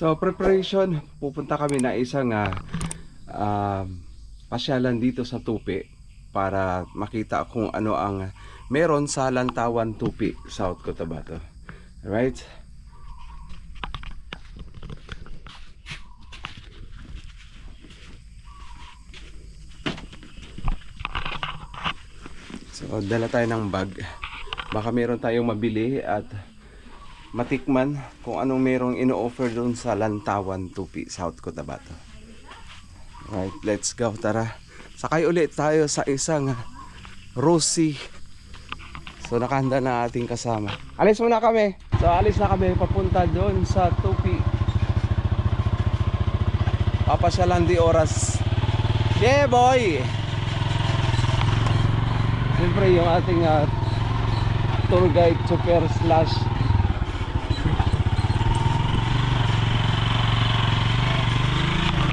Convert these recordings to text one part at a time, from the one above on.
So preparation, pupunta kami na isang pasyalan dito sa Tupi para makita kung ano ang meron sa Lantawan Tupi, South Cotabato. Alright? So dala tayo ng bag. Baka meron tayong mabili at matikman kung anong merong ino-offer doon sa Lantawan Tupi, South Cotabato. Right, let's go, tara. Sakay ulit tayo sa isang Rosie. So nakahanda na ating kasama. Alis muna kami. So alis na kami papunta doon sa Tupi. Papasyalan di oras. Yeah boy. Siyempre yung ating tour guide super slash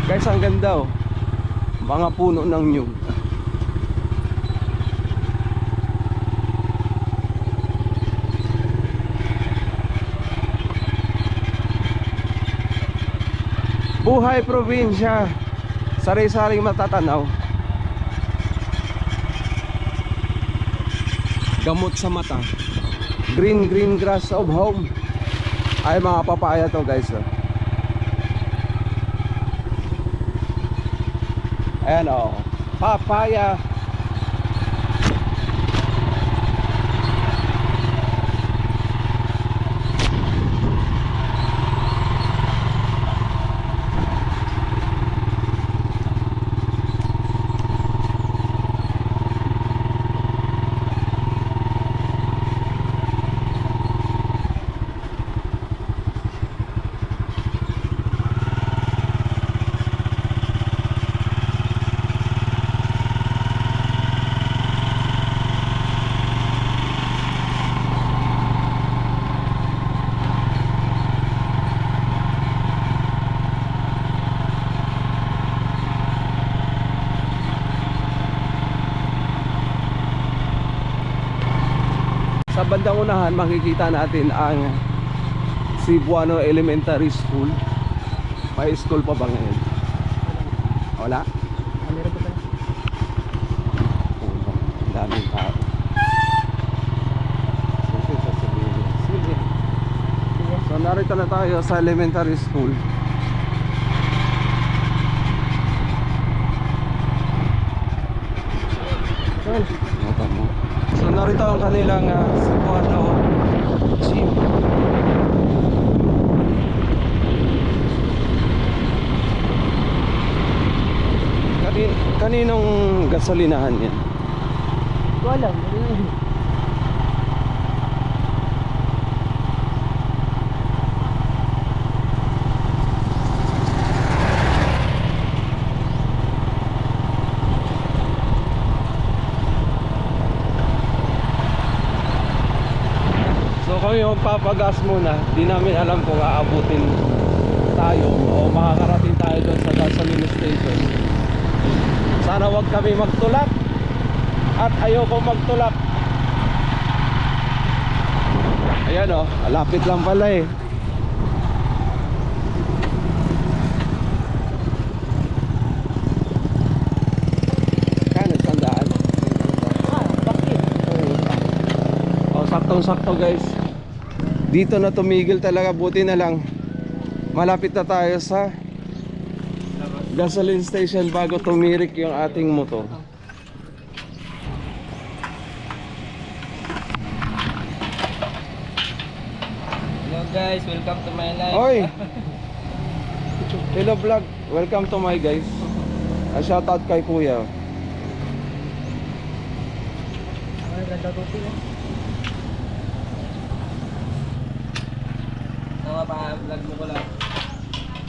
guys, ang ganda oh. Mga puno ng nyug. Buhay probinsya, sari-saring matatanaw. Gamot sa mata. Green grass of home. Ay mga papaya to guys oh. Ayan o, papaya. Sa bandang unahan makikita natin ang Cebuano Elementary School. May school pa ba ngayon? Wala? Meron pa pala. Ang daming tao. So narito na tayo sa elementary school. So narito ang kanilang Cebuano gym. Kaninong gasolinahan yan? Ko alam. Kung yung papagas muna, di namin alam kung aabutin tayo o makakarating tayo doon sa gasoline station. Sana wag kami magtulak at ayoko magtulak. Ayan o, lapit lang pala eh. Kaya sandaan. Bakit? O saktong-sakto guys. Dito na tumigil talaga, buti na lang malapit na tayo sa gasoline station bago tumirik yung ating motor. Hello guys, welcome to my life. Oy! Hello vlog, welcome to my guys. Shout out kay kuya. Ay, ganda to sila. Pa-vlog mo ko lang.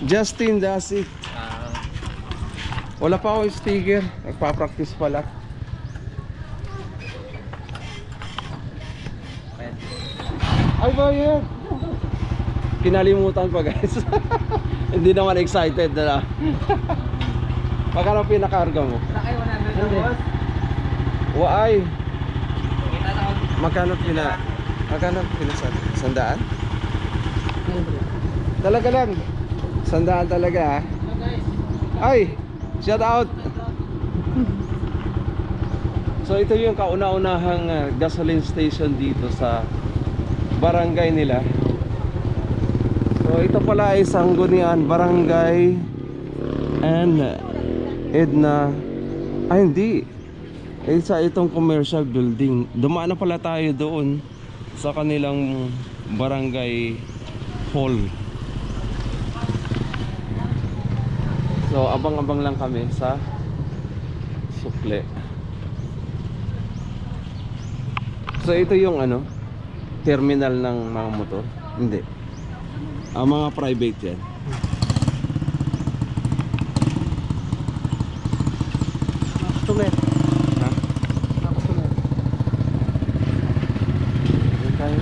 Justin, that's it. Wala pa ako sticker, nagpa-practice pala. Ay ba yan? Kinalimutan pa guys. Hindi naman excited na. Magkano pinakarga mo? Sakay 100 boss. Waay. Kita na ako. Magkano sandaan? Talaga lang. Sandaan talaga, ah. Ay, shout out. So ito yung kauna-unahang gasoline station dito sa barangay nila. So ito pala ay Sanggunian Barangay and Edna. Ay hindi, isa itong commercial building. Dumaan na pala tayo doon sa kanilang barangay hall. So abang-abang lang kami sa sukle. So ito yung ano, terminal ng mga motor. Hindi, ang mga private yan. Customer. Ha? Customer. Hindi tayo.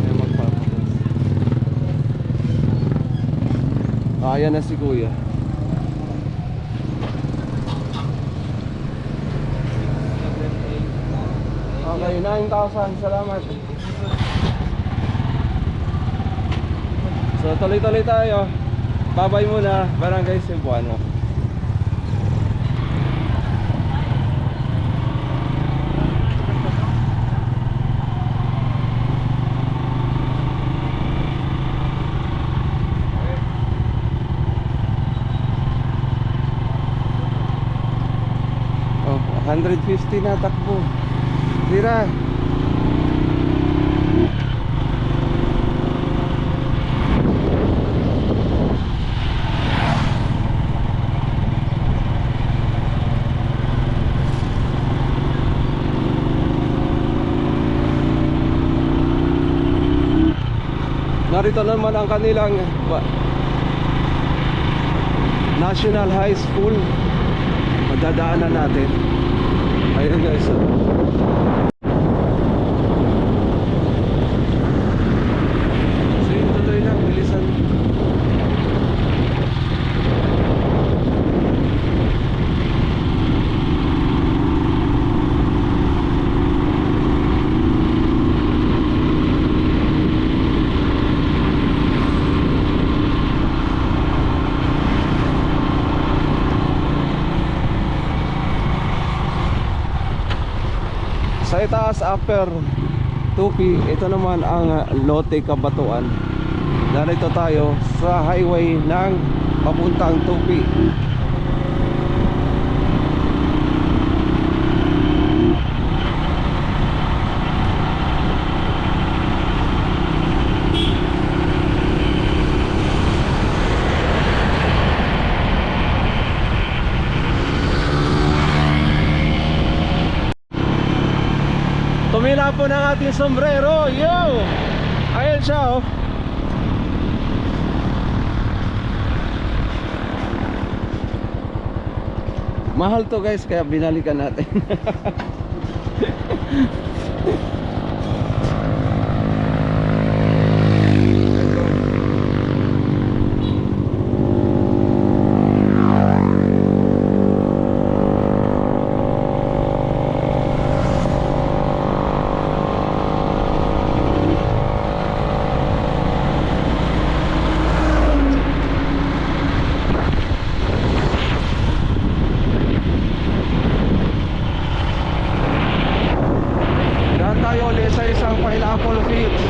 May magpapagas. Ayan na si kuya. Okay, 9,000. Salamat. So tuloy-tuloy tayo. Babay muna, Barangay Cebuano. Oh, 150 na takbo. Tira. Narito naman ang kanilang National High School. Madadaanan natin. Ayun guys. So yun, tuloy lang, bilisan. Sa itaas upper Tupi, ito naman ang Lote Cabatuan. Narito tayo sa highway ng papuntang Tupi. Tumila po ng ating sombrero. Yo! Ayan siya, oh. Mahal to guys, kaya binalikan natin. Pineapple Fields.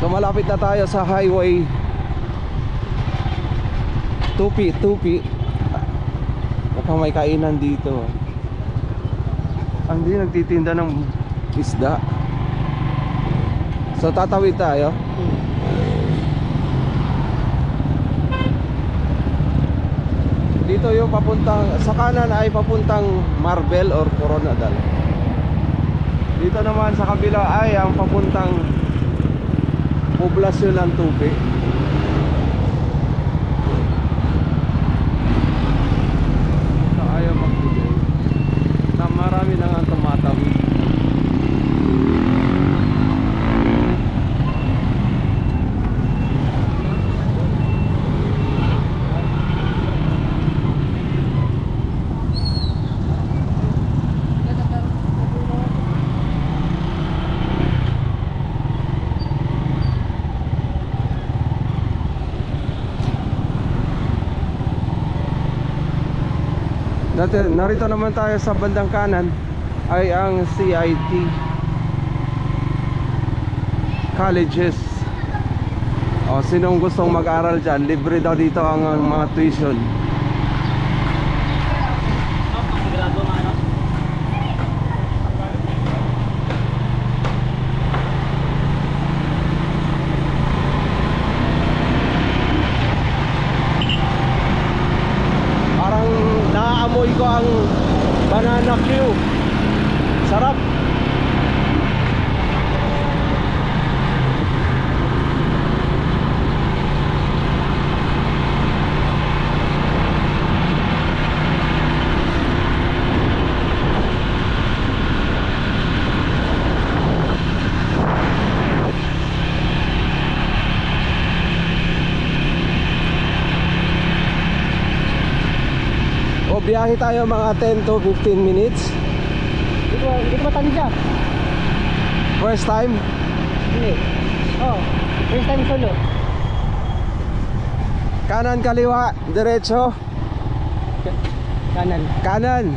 So malapit na tayo sa highway Tupi. Mukhang may kainan dito. Hindi nagtitinda ng isda. So tatawid tayo. Dito yung papuntang, sa kanan ay papuntang Marbel or Coronadal. Dito naman sa kabila ay ang papuntang poblasyon ng Tupi. So ayaw magbigay na marami na nga tumatawid. Narito naman tayo sa bandang kanan ay ang CIT colleges. O sinong gustong mag-aral dyan, libre daw dito ang mga tuition. Naamoy ko ang banana queue. Sarap. Biyahe tayo mga 10 to 15 minutes. Hindi ko matanda. First time? Hindi. Oh, first time solo. Kanan, kaliwa, diretso. Kanan. Kanan.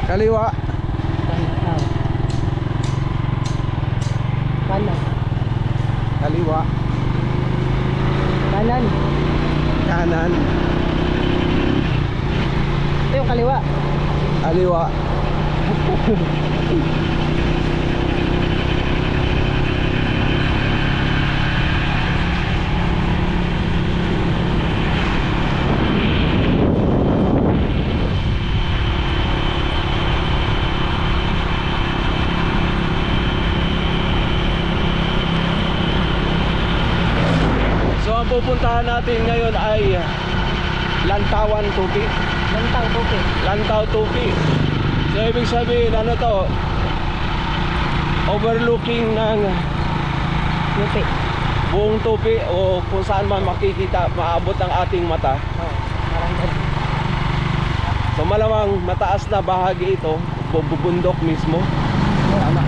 Kaliwa. Kanan. Kaliwa. Kanan. Kanan. Ito yung kaliwa. Kaliwa. So ang pupuntahan natin ngayon ay Lantawan Tupi. Lantang Tupi. Lantaw Tupi. So ibig sabihin ano to, overlooking ng Tupi. buong Tupi o kung saan man makikita, maabot ang ating mata. Oh, parang ganun. So malamang mataas na bahagi ito, bubundok mismo. Tama.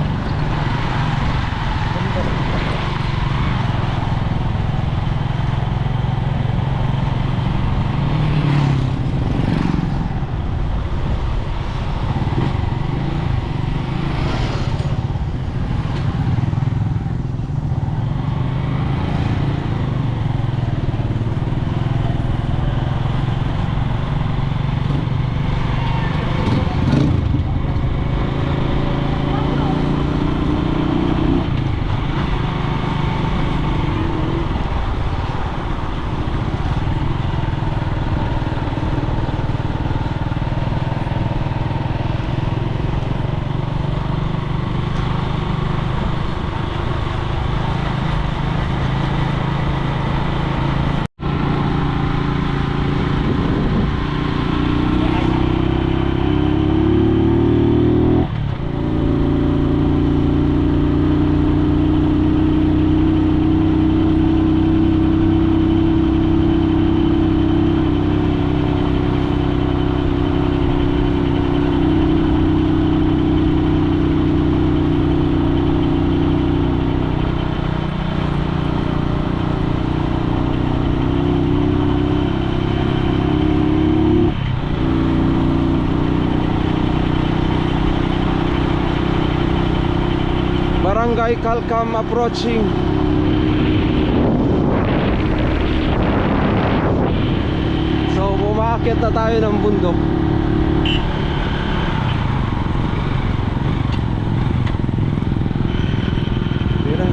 Barangay Calcam approaching. So umaakit na tayo ng bundok. Tira.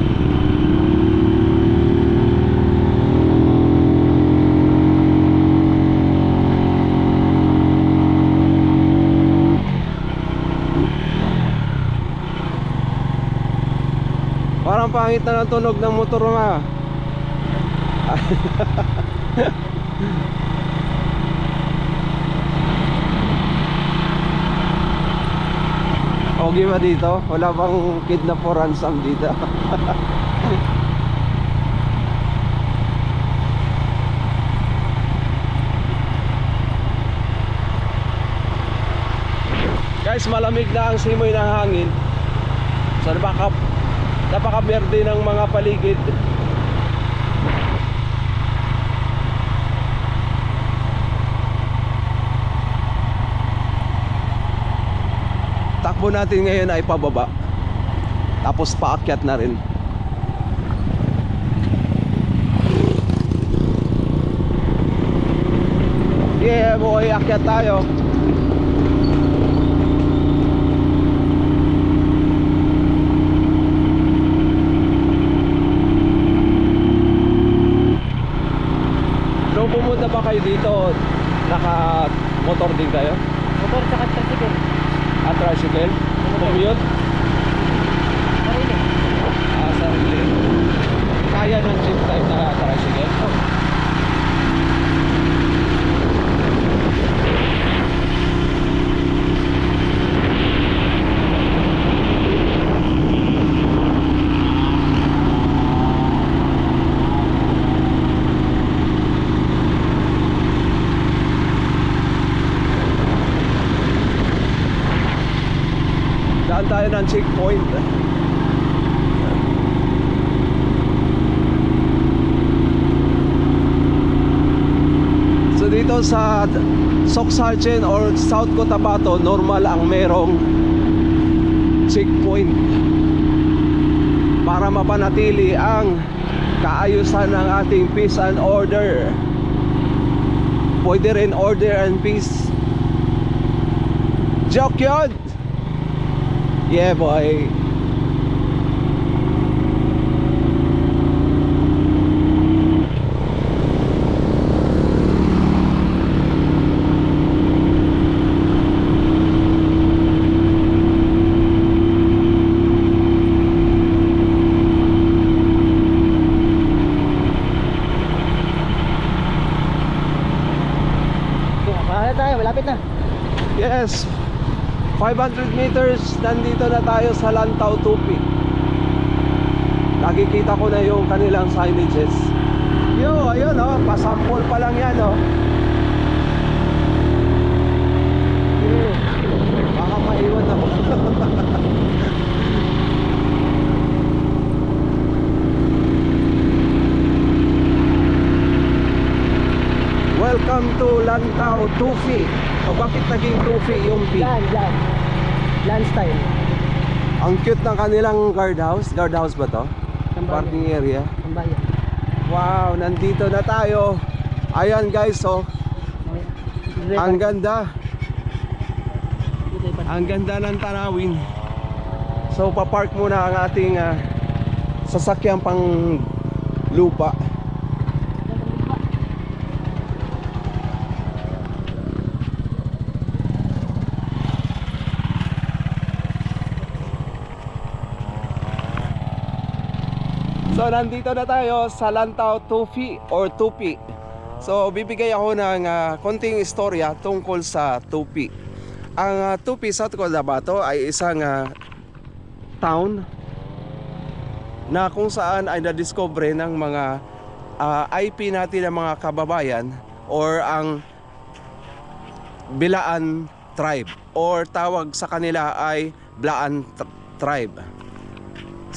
Parang pangit na ng tunog ng motor ma. Okay ba dito? Wala bang kidnap or ransom dito? Guys, malamig na ang simoy ng hangin. So napaka-berde ng mga paligid. Takbo natin ngayon ay pababa, tapos paakyat na rin. Yeah boy, akyat tayo. Nung pumunta ba kayo dito, naka-motor din kayo? Motor tsaka tricycle. At tricycle? Commute? Sarili. Sarili. Kaya ng jeep type na tricycle? Daan tayo ng checkpoint. So dito sa Soksargen or South Cotabato, normal ang merong checkpoint para mapanatili ang kaayusan ng ating peace and order. Pwede rin order and peace. Joke yun! Yeah boy. Paano tayo? Malapit na. Yes, 500 meters, nandito na tayo sa Lantau Tupi. Nakikita ko na yung kanilang signages. Yo, ayun oh, pasampol pa lang yan oh. Baka maiwan ako. Welcome to Lantau Tupi. O bakit naging Tupi yung P? Land style. Ang cute ng kanilang guardhouse. Guardhouse ba to? Tambayan. Parking area. Tambayan. Wow, nandito na tayo. Ayan guys, oh. Ang ganda. Ang ganda ng tanawin. So papark muna ang ating sasakyan pang lupa. So nandito na tayo sa Lantau Tupi or Tupi. So bibigay ako ng konting istorya tungkol sa Tupi. Ang Tupi sa Cotabato ay isang town na kung saan ay na-discover ng mga IP natin ng mga kababayan or ang Bilaan tribe or tawag sa kanila ay Blaan tribe.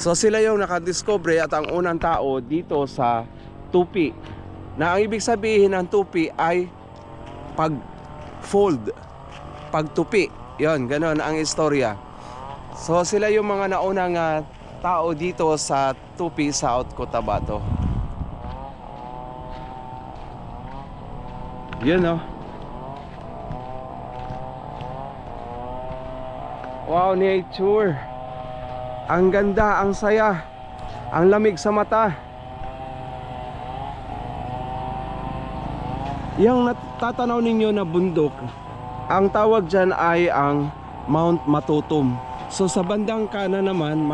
So sila yung nakadiscover at ang unang tao dito sa Tupi. Na ang ibig sabihin ng Tupi ay pag-fold, pagtupi. Yon, ganoon ang istorya. So sila yung mga naunang tao dito sa Tupi, South Cotabato. Yun oh. Wow, nature. Ang ganda, ang saya. Ang lamig sa mata. Yung natatanaw ninyo na bundok, ang tawag dyan ay ang Mount Matutum. So sa bandang kanan naman,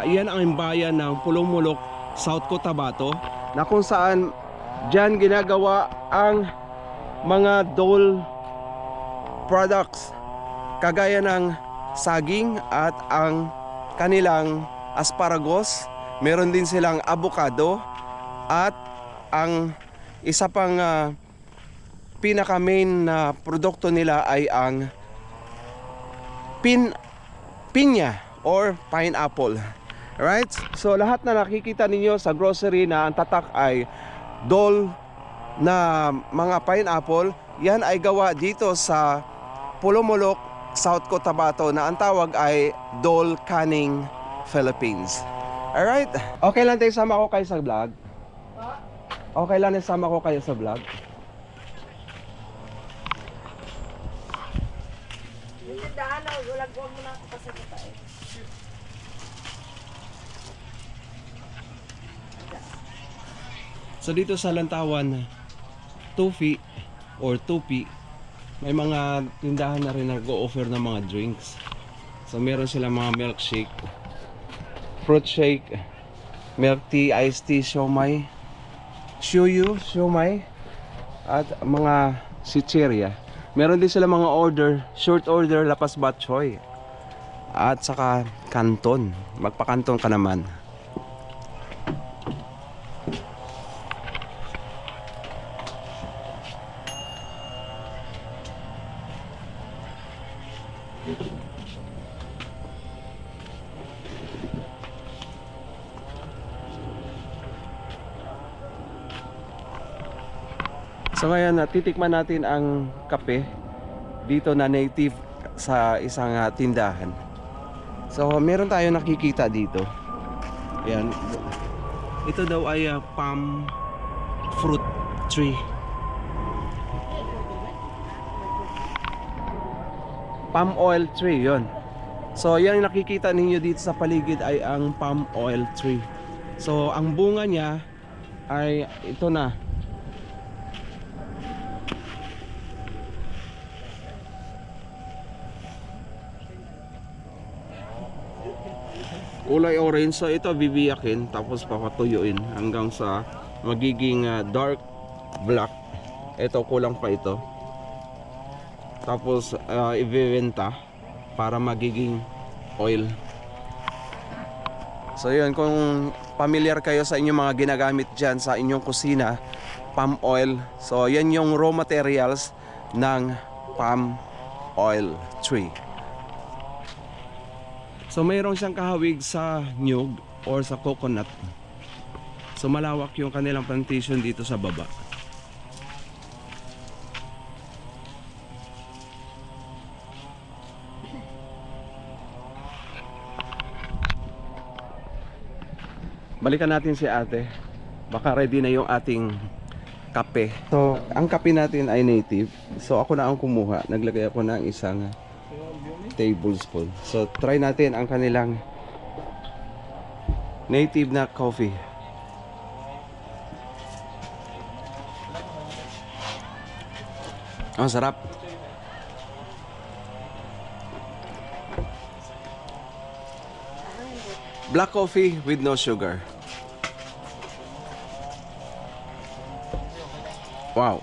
yan ang bayan ng Pulong-Mulok, South Cotabato, na kung saan dyan ginagawa ang mga dole products kagaya ng saging at ang kanilang asparagus. Meron din silang avocado at ang isa pang pinaka main na produkto nila ay ang pinya or pineapple. Right? So lahat na nakikita ninyo sa grocery na ang tatak ay dole na mga pineapple, yan ay gawa dito sa Pulong-Mulok, South Cotabato, na ang tawag ay Dole Canning Philippines. Alright? Okay lang tayo sama ko kayo sa vlog? Okay lang sama ko kayo sa vlog? So dito sa Lantawan, Tupi or Tupi, may mga tindahan na rin na nag-o-offer ng mga drinks. So meron silang mga milkshake, fruit shake, milk tea, iced tea, siomai, siomai, at mga chicheria. Meron din silang mga short order, lapas bat choy, at saka kanton. Magpakanton ka naman. So ngayon, titikman natin ang kape dito na native sa isang tindahan. So meron tayo nakikita dito. Yan. Ito daw ay palm fruit tree. Palm oil tree, yon. So yan nakikita ninyo dito sa paligid ay ang palm oil tree. So ang bunga niya ay ito na. Kulay orange. So ito bibiyakin tapos papatuyuin hanggang sa magiging dark black. Ito kulang pa ito. Tapos ibebenta para magiging oil. So yun, kung familiar kayo sa inyong mga ginagamit dyan sa inyong kusina, palm oil. So yan yung raw materials ng palm oil tree. So mayroon siyang kahawig sa nyug or sa coconut. So malawak yung kanilang plantation dito sa baba. Balikan natin si ate. Baka ready na yung ating kape. So ang kape natin ay native. So ako na ang kumuha. Naglagay ako ng isang tablespoon. So try natin ang kanilang native na coffee. Ang sarap. Black coffee with no sugar. Wow.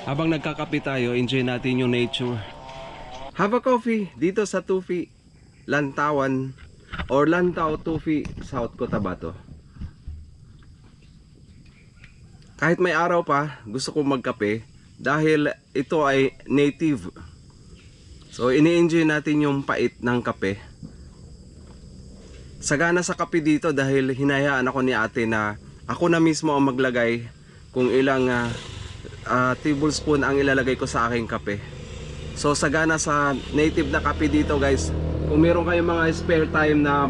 Habang nagkakape tayo, enjoy natin yung nature. Have a coffee dito sa Tupi, Lantawan or Lantaw, Tupi, South Cotabato. Kahit may araw pa, gusto kong magkape dahil ito ay native. So ini-enjoy natin yung pait ng kape. Sagana sa kape dito dahil hinayaan ako ni ate na ako na mismo ang maglagay kung ilang tablespoon ang ilalagay ko sa aking kape. So sagana sa native na kape dito guys, kung meron kayong mga spare time na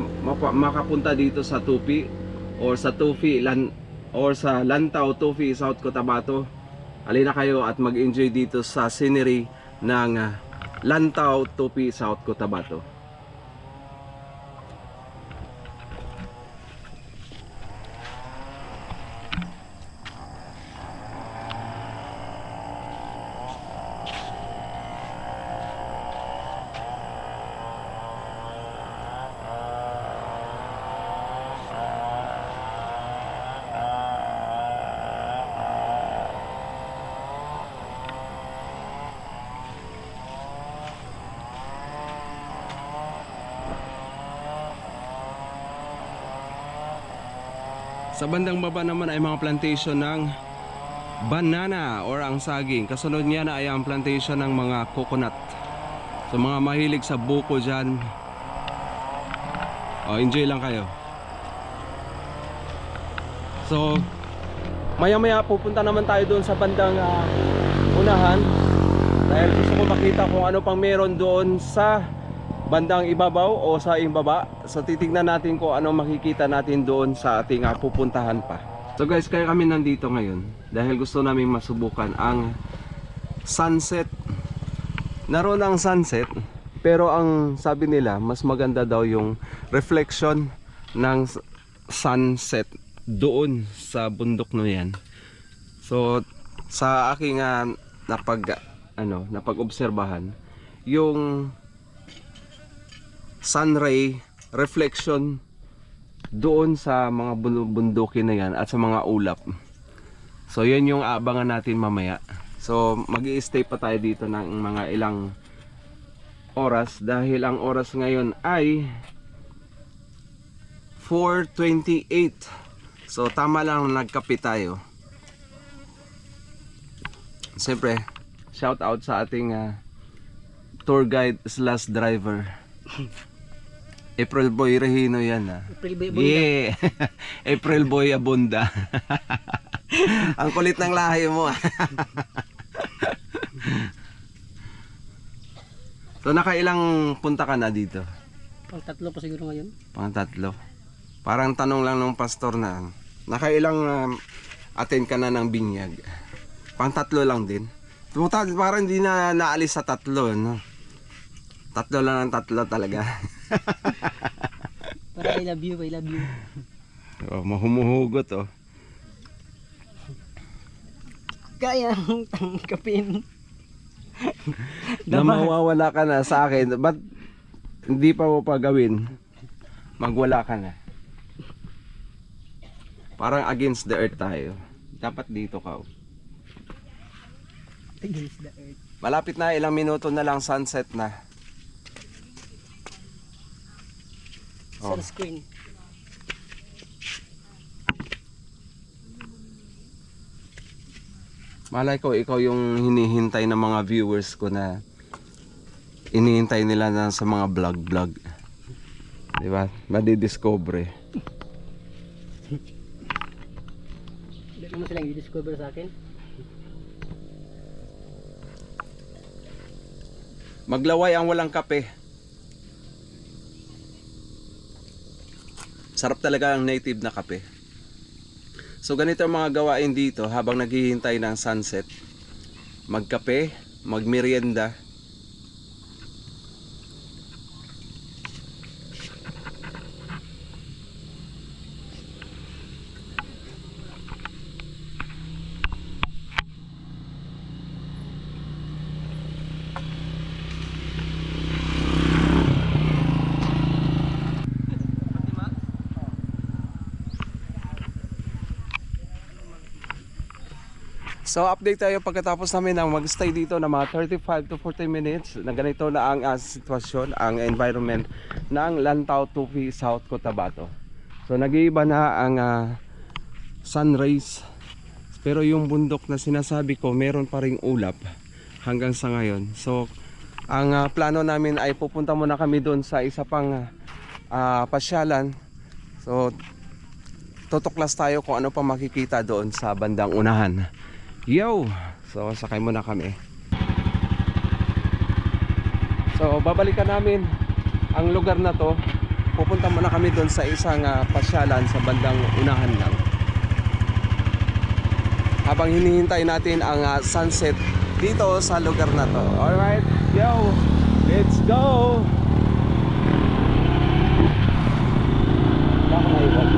makapunta dito sa Tupi or sa sa Lantaw, Tupi, South Cotabato, halina kayo at mag-enjoy dito sa scenery ng Lantaw, Tupi, South Cotabato. Sa bandang baba naman ay mga plantation ng banana or ang saging. Kasunod niya na ay ang plantation ng mga coconut. So mga mahilig sa buko dyan, enjoy lang kayo. So maya maya pupunta naman tayo doon sa bandang unahan, dahil gusto ko makita kung ano pang meron doon sa bandang ibabaw o sa imbaba. So titignan natin kung ano makikita natin doon sa ating pupuntahan pa. So guys, kaya kami nandito ngayon dahil gusto namin masubukan ang sunset. Naroon ang sunset, pero ang sabi nila mas maganda daw yung reflection ng sunset doon sa bundok na yan. So sa aking napag-obserbahan, yung sunray reflection doon sa mga bundukin na yan at sa mga ulap. So yan yung abangan natin mamaya. So mag-i-stay pa tayo dito ng mga ilang oras dahil ang oras ngayon ay 4:28. So tama lang nagkape tayo. Siyempre shout out sa ating tour guide / driver. April Boy Regino yan April Boy Abunda. Yeah. April Boy Abunda. Ang kulit ng lahi mo. So nakailang punta ka na dito? Pang tatlo pa siguro ngayon. Pang tatlo. Parang tanong lang ng pastor na nakailang attend ka na ng binyag? Pang tatlo lang din. Parang hindi na naalis sa tatlo, no? Tatlo lang ang tatlo talaga. Para I love you, I love you. Mahumuhugot Kaya tanggapin. Na mawawala ka na sa akin. Ba't hindi pa mo pa gawin? Magwala ka na. Parang against the earth tayo. Dapat dito ka. Against the earth. Malapit na, ilang minuto na lang sunset na. Sunscreen. Malay ko, ikaw yung hinihintay ng mga viewers ko na inihintay nila na sa mga vlog. Diba? Madidiscover. Hindi naman silang i-discover sa akin. Maglaway ang walang kape. Sarap talaga ang native na kape. So ganito ang mga gawain dito habang naghihintay ng sunset. Magkape, magmerienda. So update tayo pagkatapos namin ng mag-stay dito na mga 35 to 40 minutes na ganito na ang sitwasyon, ang environment ng Lantaw, Tupi, South Cotabato. So nag-iiba na ang sun rays, pero yung bundok na sinasabi ko meron pa ring ulap hanggang sa ngayon. So ang plano namin ay pupunta muna kami doon sa isa pang pasyalan. So tutuklas tayo kung ano pa makikita doon sa bandang unahan. Yo! So sakay muna kami. So babalikan namin ang lugar na to. Pupunta muna kami doon sa isang pasyalan sa bandang unahan lang. Habang hinihintay natin ang sunset dito sa lugar na to. Alright, yo, let's go! Baka maiwan.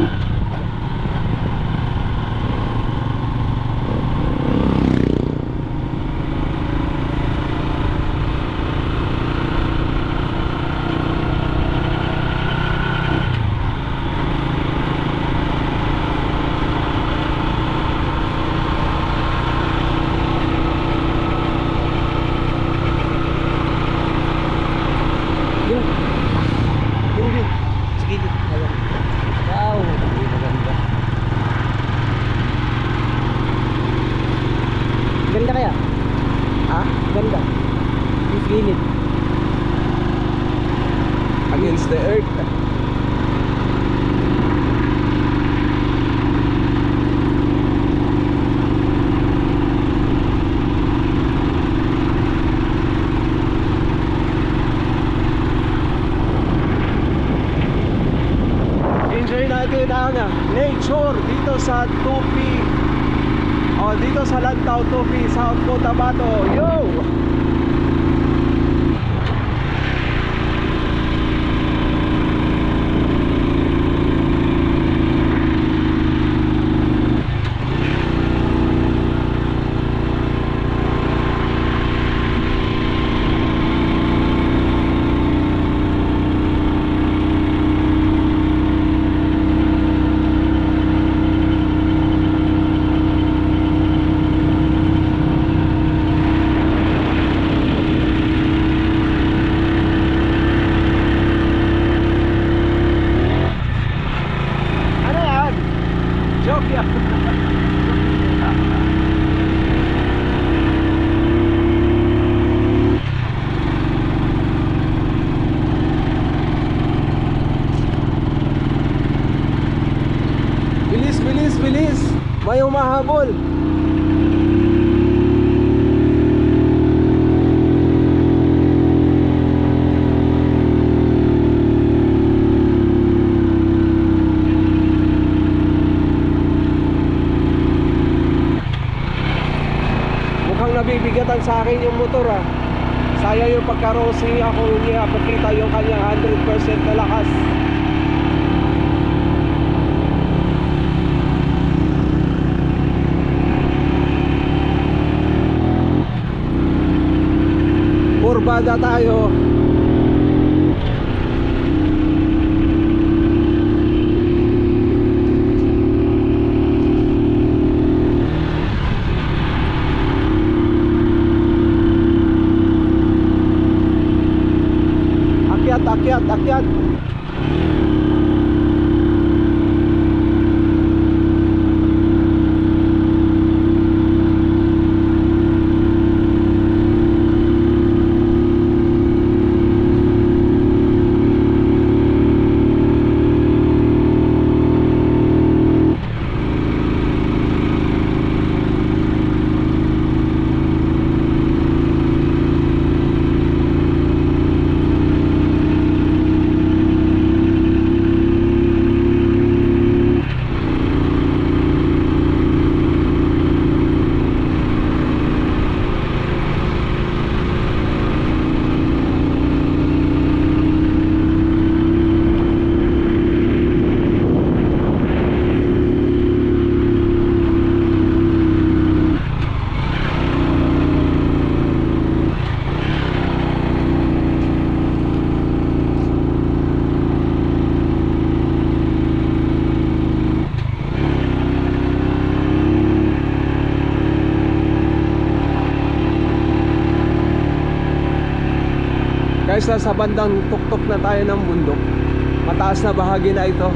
Wow. Maganda. Ganda kaya? Ha? Ganda. Yung gilid. Against the earth. Enjoy natin ang nature dito sa Tupi. O dito sa Lantaw, Tupi, South Cotabato. Yo! Ano yan? Joke yan. Bilis, bilis, bilis. May humahabol. Mukhang nabibigatan sa akin yung motor Sayang yung pagka-rosing ako hindi makita yung kanyang 100% na lakas. Kurbada tayo. Akyat, akyat, akyat. Guys, nasa bandang tuktok na tayo ng bundok. Mataas na bahagi na ito.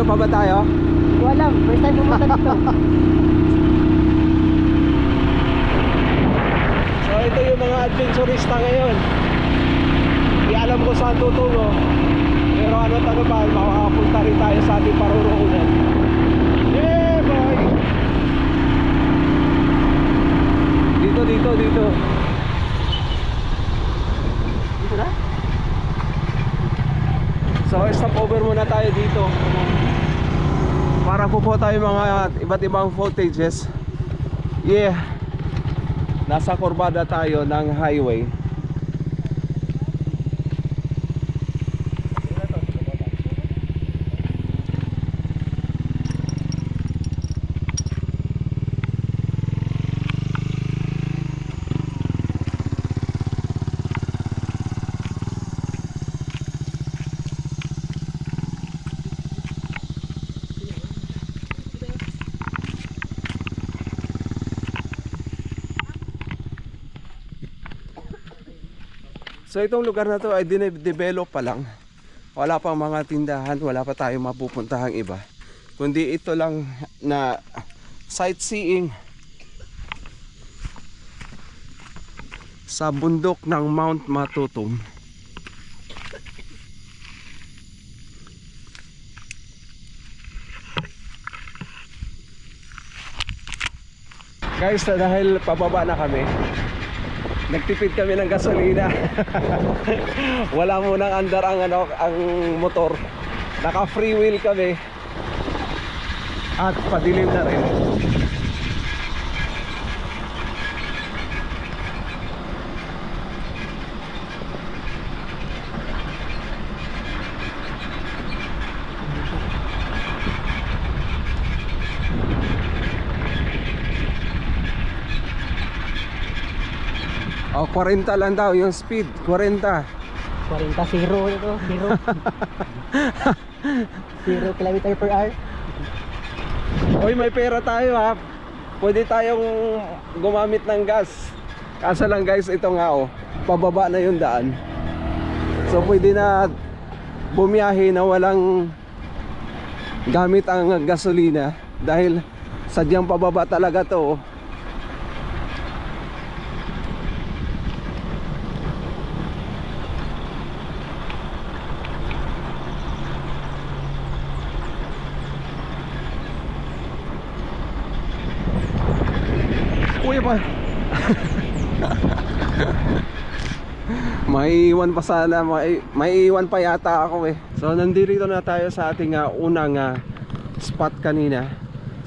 pa ba tayo? Hindi ko alam, first time pumunta dito. So ito yung mga adventurista ngayon. Hindi alam ko saan tutungo. Pero ano ba, makakapunta rin tayo sa ating paruroonan. Yeah boy! Dito. Dito na? So stop over muna tayo dito para kukuha tayo mga iba't ibang footages. Yeah, nasa kurbada tayo ng highway. So itong lugar na to ay dinevelop pa lang. Wala pang mga tindahan, wala pa tayong mapupuntahang iba. Kundi ito lang na sightseeing sa bundok ng Mount Matutum. Guys, dahil pababa na kami, nagtipid kami ng gasolina. Wala munang andar ang motor. Naka free wheel kami. At padilim na rin. Oh, 40 lang daw yung speed, 40. 40, zero ito, zero. 0 kilometer per hour. Hoy, may pera tayo ha. Pwede tayong gumamit ng gas. Kaso lang guys, ito nga oh, pababa na yung daan. So pwede na bumiyahe na walang gamit ang gasolina. Dahil sadyang pababa talaga to oh. Uy pa. May iwan pa sana, may iwan pa yata ako eh. So nandito na tayo sa ating unang spot kanina.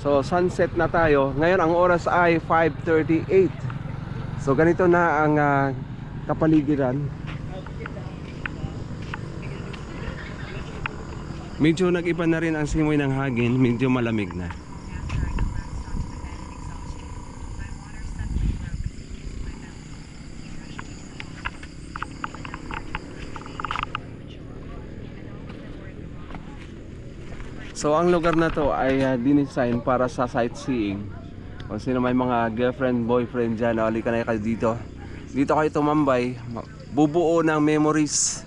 So sunset na tayo. Ngayon ang oras ay 5:38. So ganito na ang kapaligiran. Medyo nag-iba na rin ang simoy ng hangin, medyo malamig na. So ang lugar na to ay dinesign para sa sightseeing. Kung sino may mga girlfriend, boyfriend dyan, halika na kayo dito. Dito kayo tumambay, bubuo ng memories.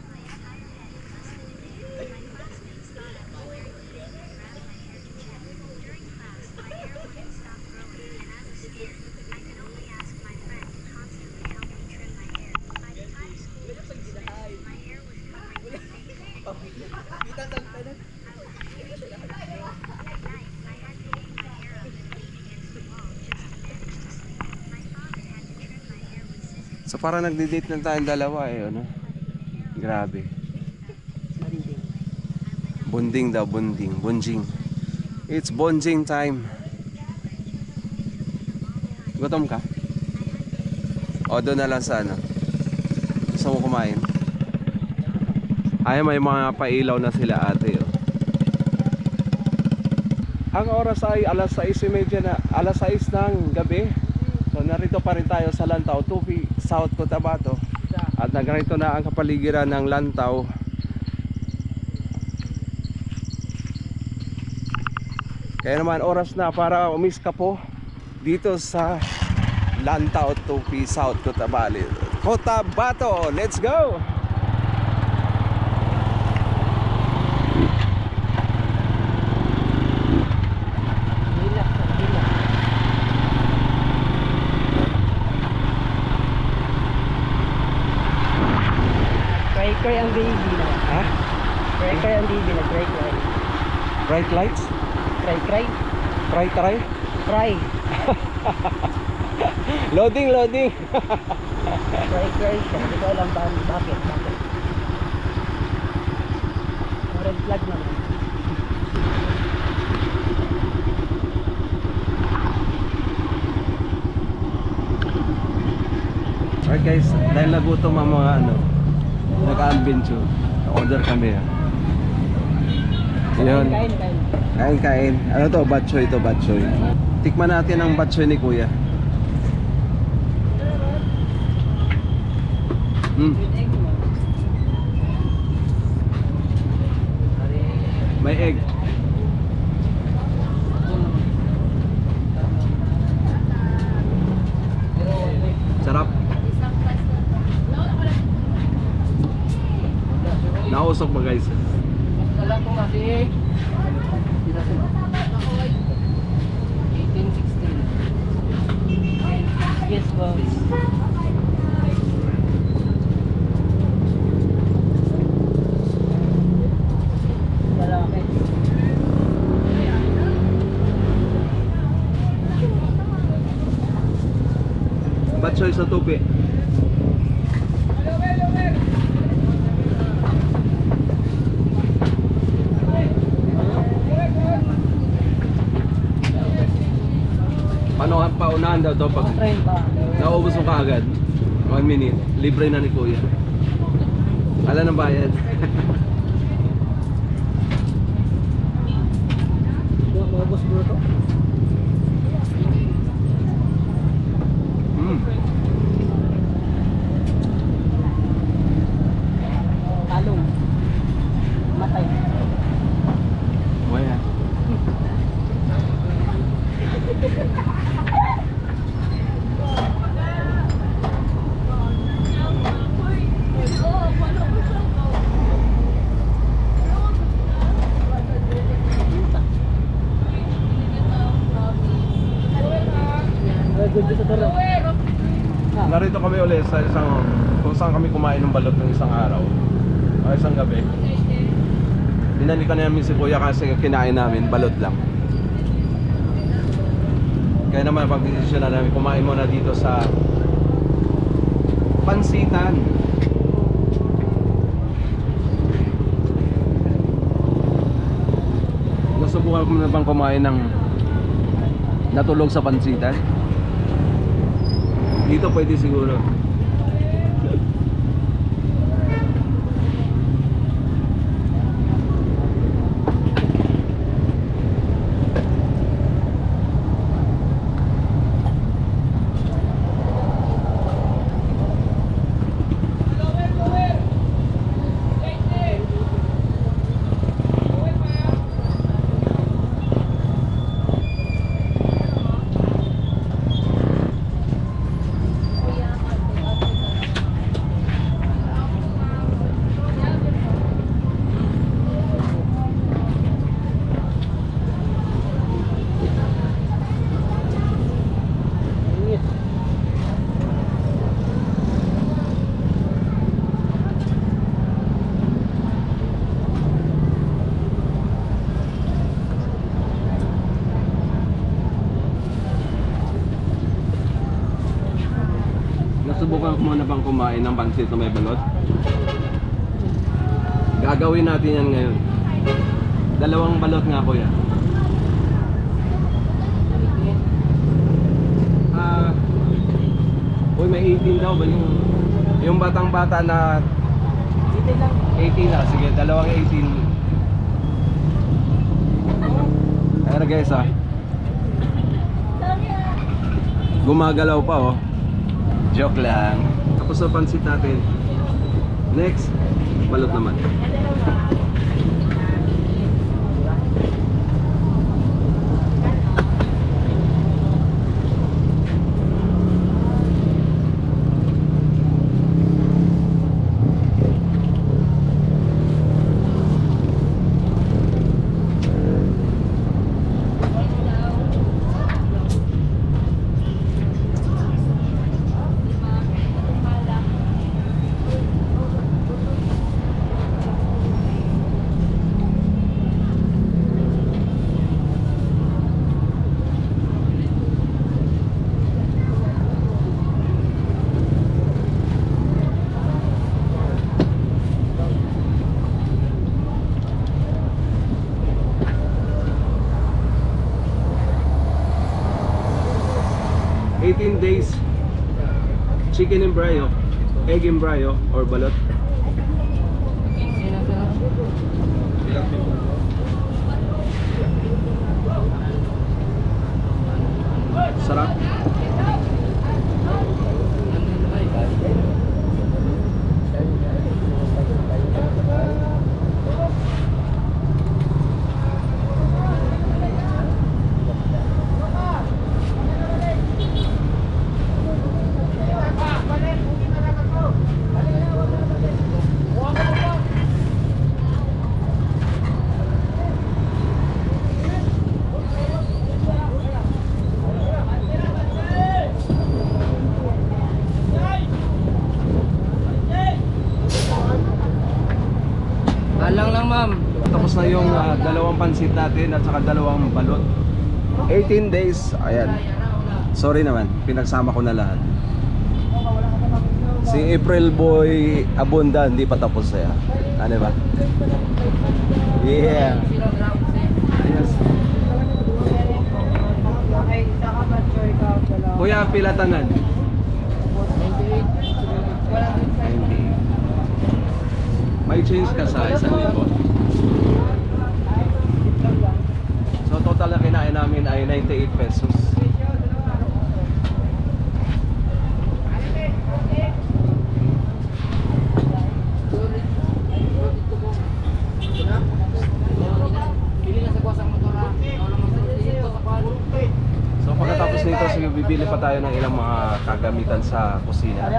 So parang nagde-date na tayong dalawa eh, ano? Grabe. Bonding daw, bonding, bonjing. It's bonjing time. Gutom ka? O doon na lang sa ano? Gusto mo kumain? Ay, may mga pailaw na sila ate oh. Ang oras ay alas 6:30 na, alas 6 ng gabi. So narito pa rin tayo sa Lantaw, Tupi, South Cotabato. At nagrito na ang kapaligiran ng Lantaw. Kaya naman oras na para umiska po dito sa Lantaw, Tupi, South Cotabato. Let's go! Cry ang baby na. Ha? Cry ang baby na. Cry. Bright lights? Cry. Try? Cry. Loading! Cry siya. Hindi ko alam bakit. Red flag naman. Alright guys, dahil nagutom ang mga nag-adventure, order kami. Yun. Kain. Ano to? Batchoy to, batchoy. Tikman natin ang batchoy ni Kuya. May egg. Sarap. Nausok ba guys? Alam ko kasi 1816. Yes, boss. Lalaki. Batchoy sa tupi. Paano ang paunahan daw to pag Train pa. naubos mo kaagad? 1 minute, libre na ni Kuya. Wala nang bayad. Maubos mo to? Talong. Matay. Wala. Good sa taro. Narito kami ulit sa kung saan kami kumain ng balot ng isang araw o isang gabi. Binalikan namin si Kuya kasi kinain namin balot lang. Kaya naman pag-desisyon na namin kumain muna dito sa Pansitan. Nasubukan ko na bang kumain ng natulog sa Pansitan? Dito pwede siguro. Nasubukan ko muna bang kumain ng pansit na may balot? Gagawin natin yan ngayon. 2 balot nga Kuya. Uy, may 18 daw ba yung batang bata na 18 na? Sige, 2 18. Ayan guys gumagalaw pa oh. Joke lang. Tapos sa pansit natin. Next, balot naman. Chicken and bryo, egg and bryo, or balot. Sarap. Alang lang ma'am. Tapos na yung dalawang pansit natin at saka dalawang balot. 18 days, ayan. Sorry naman, pinagsama ko na lahat. Si April Boy Abunda hindi pa tapos siya. Ano ba? Yeah. Yes. Kuya, pilatanan. 90. May change ka sa 1,000. So total na kinain namin ay 98 pesos. So pagkatapos nito, sige, bibili pa tayo ng ilang mga kagamitan sa kusina.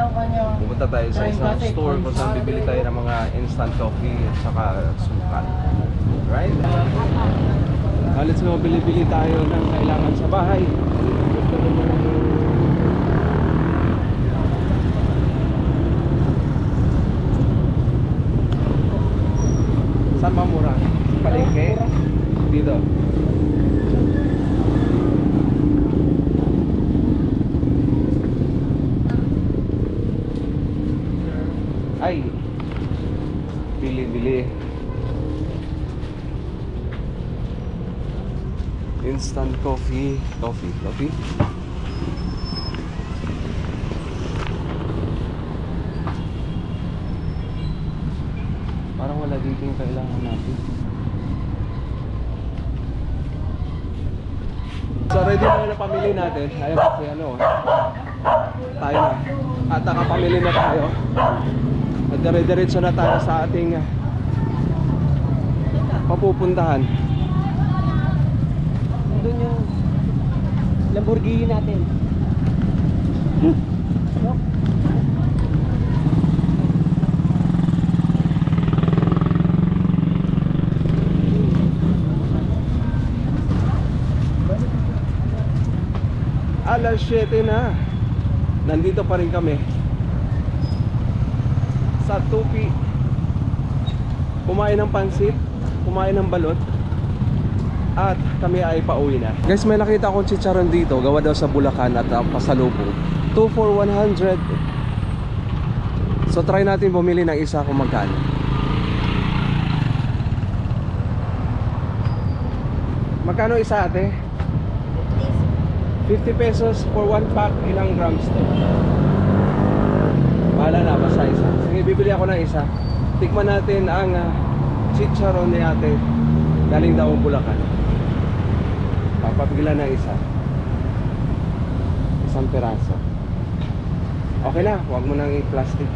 Pupunta tayo sa isang store kung saan bibili tayo ng mga instant coffee at saka sukan. Right? Let's go, bili-bili tayo ng kailangan sa bahay. Saan mamura? Palengke? Dito. Ay, bili-bili. Instant coffee. Coffee. Parang wala dito yung kailangan natin. So ready na na pamili natin. Ayun kasi ano, tayo na. At nakapamili na tayo. At dire-diretso na tayo sa ating papupuntahan. Doon yung Lamborghini natin. Alas 7 na. Nandito pa rin kami sa Tupi. Kumain ng pansit, kumain ng balot, at kami ay pauwi na. Guys, may nakita akong chicharon dito, gawa daw sa Bulacan at pasalubong. 2 for 100. So try natin bumili ng isa kung magkano. Magkano isa, ate? 50 pesos for 1 pack. Ilang grams to? Bahala na, basta isa. Sige, bibili ako ng isa. Tikman natin ang chicharon ni ate. Galing daw ang Bulacan. Papapigilan ng isa. Isang peraso. Okay na, huwag mo nang i-plastic.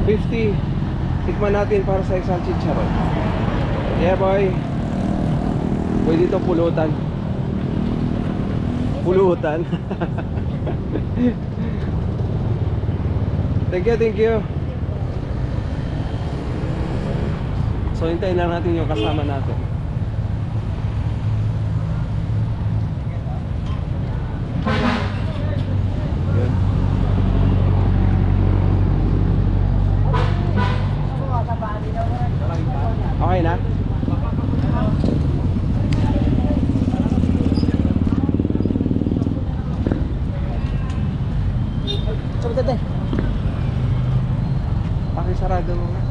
$50. Tikman natin para sa isang chicharon. Yeah boy. Pwede itong pulutan. Pulutan. Thank you. So hintayin lang natin yung kasama natin. Yun. Okay na? Sabi dati. Pakisarado mo nga.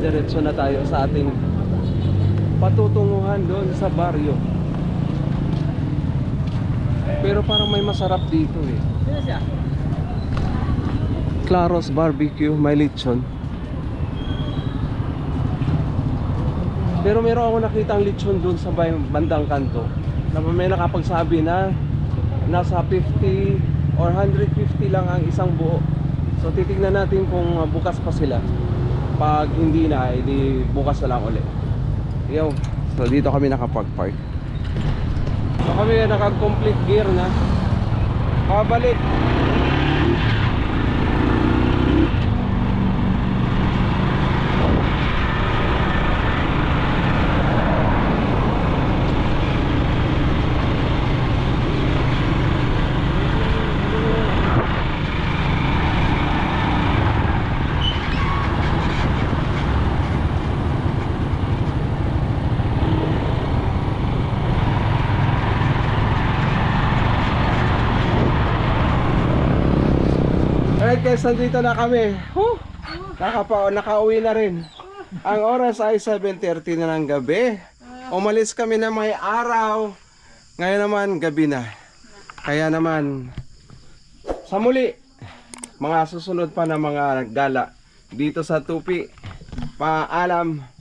diretso na tayo sa ating patutunguhan doon sa baryo. Pero parang may masarap dito eh. Sino siya? Claros Barbecue, may lechon. Pero meron ako nakitang lechon doon sa bandang kanto na may nakapagsabi na nasa 50 or 150 lang ang isang buo. So titignan natin kung bukas pa sila. Pag hindi na, edi bukas na lang ulit. Yo, so dito kami nakapag-park. So kami naka-complete gear na. Pabalik. Alright guys, nandito na kami. Nakauwi na rin. Ang oras ay 7:30 na ng gabi. Umalis kami na may araw. Ngayon naman gabi na. Kaya naman sa muli, mga susunod pa na mga gala dito sa Tupi. Paalam.